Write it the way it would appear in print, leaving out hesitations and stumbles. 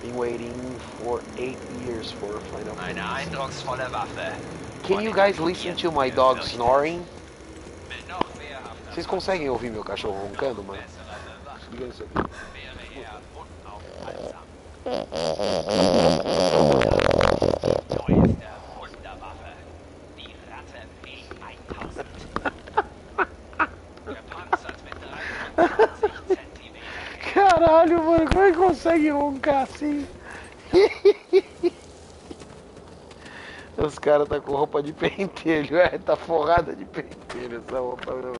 Been waiting for 8 years for final. Eine eindrucksvolle Waffe. Can you guys listen to my dog snoring? Noch wehrhafter. Vocês conseguem ouvir meu cachorro roncando, mano? Bessere Bewaffnung Liga isso aqui. wäre er unaufhaltsam. Neueste Wunderwaffe. Die Ratte W1000. Gepanzert mit 320 Zentimeter. Caralho, mano, como é que consegue roncar assim? Os caras tá com roupa de pentelho, tá forrada de pentelho essa roupa, meu.